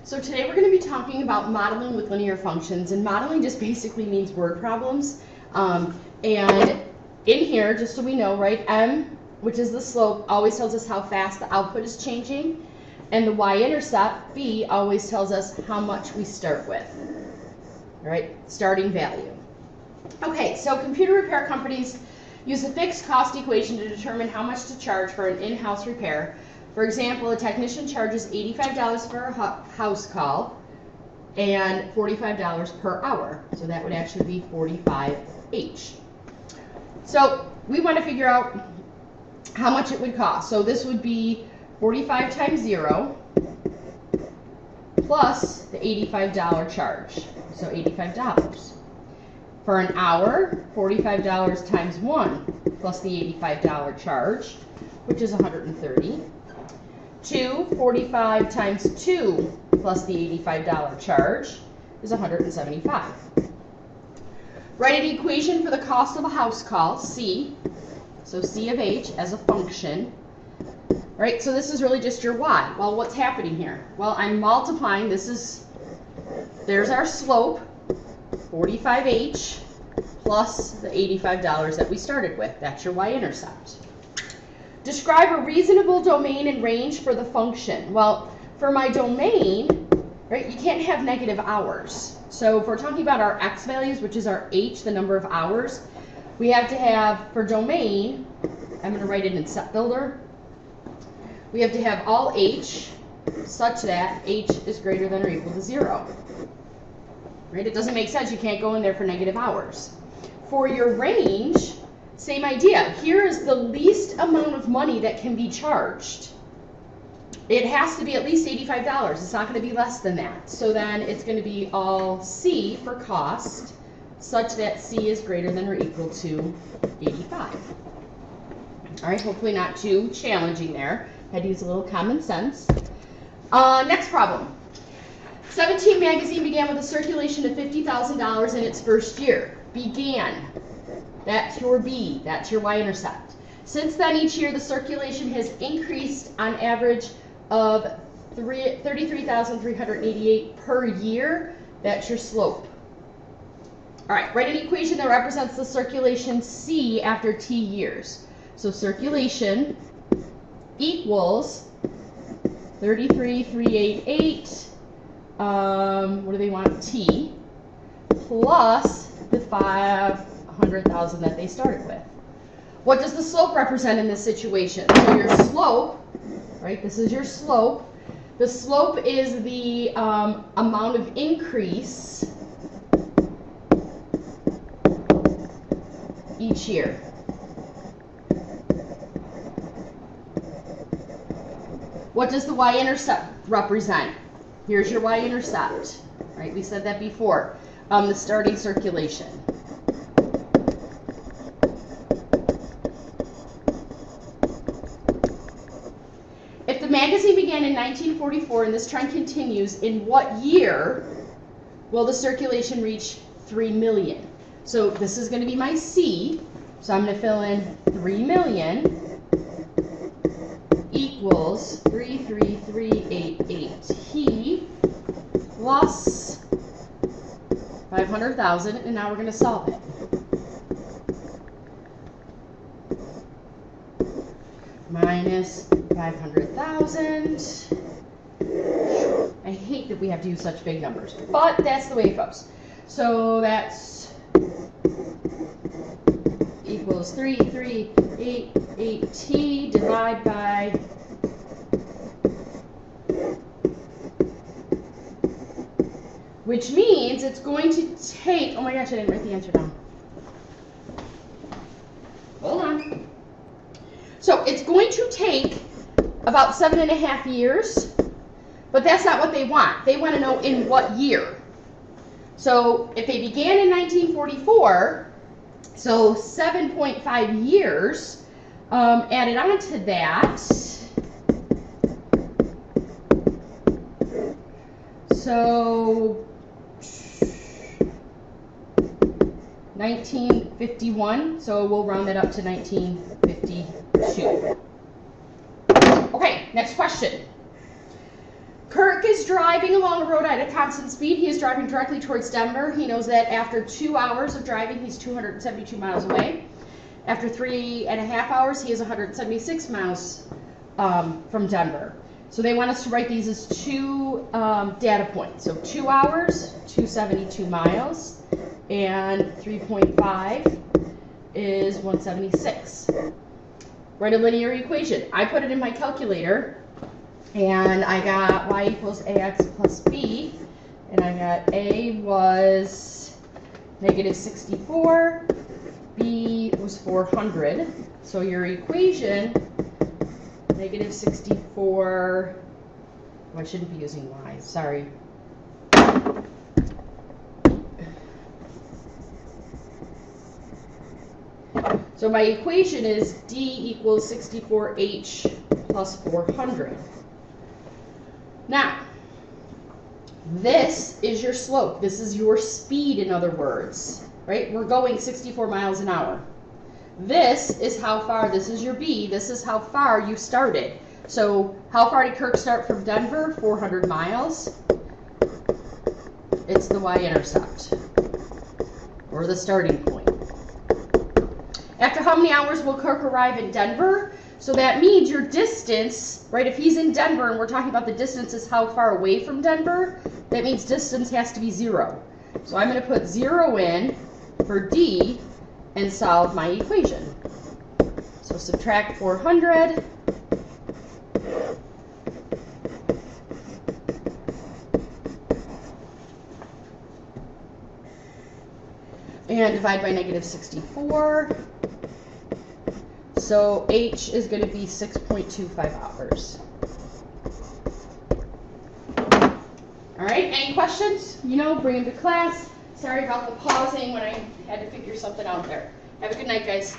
So today we're going to be talking about modeling with linear functions, and modeling just basically means word problems. And in here, just so we know, right, m, which is the slope, always tells us how fast the output is changing, and the y-intercept, b, always tells us how much we start with, all right, starting value. Okay, so computer repair companies use a fixed cost equation to determine how much to charge for an in-house repair. For example, a technician charges $85 for a house call and $45 per hour. So that would actually be 45H. So we want to figure out how much it would cost. So this would be 45 times 0 plus the $85 charge. So $85. For an hour, $45 times 1 plus the $85 charge, which is $130. 45 times 2 plus the $85 charge is $175. Write an equation for the cost of a house call, C, so C of H as a function. Right, so this is really just your Y. Well, what's happening here? Well, I'm multiplying, there's our slope, 45H, plus the $85 that we started with. That's your Y-intercept. Describe a reasonable domain and range for the function. Well, for my domain, right, you can't have negative hours. So if we're talking about our x values, which is our h, the number of hours, we have to have, for domain, I'm going to write it in set builder, we have to have all h such that h is greater than or equal to 0. Right? It doesn't make sense. You can't go in there for negative hours. For your range, same idea. Here is the least amount of money that can be charged. It has to be at least $85. It's not going to be less than that. So then it's going to be all C for cost, such that C is greater than or equal to 85. All right, hopefully not too challenging there. Had to use a little common sense. Next problem. 17 magazine began with a circulation of $50,000 in its first year. Began. That's your B. That's your y-intercept. Since then, each year, the circulation has increased on average of 33,388 per year. That's your slope. All right, write an equation that represents the circulation C after T years. So circulation equals 33,388, what do they want, T, plus the 500,000 that they started with. What does the slope represent in this situation? So your slope, right, this is your slope. The slope is the amount of increase each year. What does the y-intercept represent? Here's your y-intercept, right? We said that before. The starting circulation. If the magazine began in 1944 and this trend continues, in what year will the circulation reach 3 million? So this is going to be my C. So I'm going to fill in 3 million equals 33,388 plus 500,000, and now we're going to solve it. Minus 500,000. I hate that we have to use such big numbers, but that's the way it goes. So that's equals 3388T divided by which means it's going to take, oh my gosh, I didn't write the answer down. Hold on. So it's going to take about 7.5 years, but that's not what they want. They want to know in what year. So if they began in 1944, so 7.5 years, added on to that, so 1951, so we'll round that up to 1952. Okay, next question. Kirk is driving along a road at a constant speed. He is driving directly towards Denver. He knows that after 2 hours of driving, he's 272 miles away. After 3.5 hours, he is 176 miles from Denver. So they want us to write these as two data points. So 2 hours, 272 miles, and 3.5 is 176. Write a linear equation. I put it in my calculator, and I got y equals ax plus b, and I got a was negative 64, b was 400. So your equation, negative 64, oh, I shouldn't be using y, sorry. So my equation is d equals 64h plus 400. Now, this is your slope. This is your speed, in other words, right? We're going 64 miles an hour. This is how far, this is your b, this is how far you started. So how far did Kirk start from Denver? 400 miles. It's the y-intercept, or the starting point. After how many hours will Kirk arrive in Denver? So that means your distance, right? If he's in Denver and we're talking about the distance is how far away from Denver, that means distance has to be 0. So I'm going to put 0 in for D and solve my equation. So subtract 400. And divide by negative 64. So H is going to be 6.25 hours. All right, any questions? You know, bring them to class. Sorry about the pausing when I had to figure something out there. Have a good night, guys.